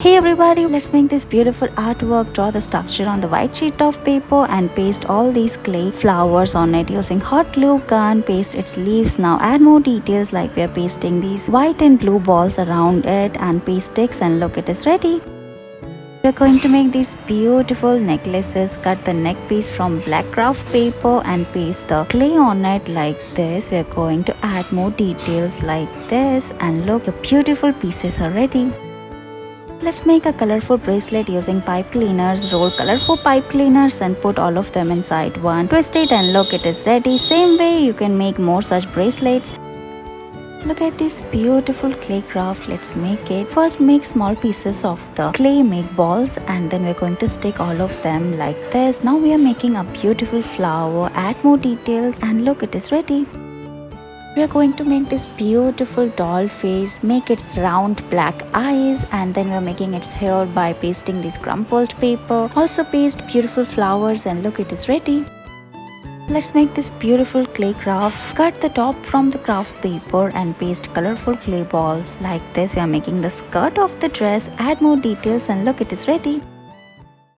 Hey everybody, let's make this beautiful artwork. Draw the structure on the white sheet of paper and paste all these clay flowers on it using hot glue gun. Paste its leaves. Now add more details like we are pasting these white and blue balls around it and paste sticks, and look, it is ready. We're going to make these beautiful necklaces. Cut the neck piece from black craft paper and paste the clay on it like this. We're going to add more details like this, and look, the beautiful pieces are ready. Let's make a colorful bracelet using pipe cleaners. Roll colorful pipe cleaners and put all of them inside one. Twist it and look, it is ready. Same way you can make more such bracelets. Look at this beautiful clay craft. Let's make it. First make small pieces of the clay, make balls, and then we're going to stick all of them like this. Now we are making a beautiful flower. Add more details and look, it is ready. We are going to make this beautiful doll face, make its round black eyes, and then we are making its hair by pasting this crumpled paper. Also paste beautiful flowers and look, it is ready. Let's make this beautiful clay craft. Cut the top from the craft paper and paste colorful clay balls like this. We are making the skirt of the dress. Add more details and look, it is ready.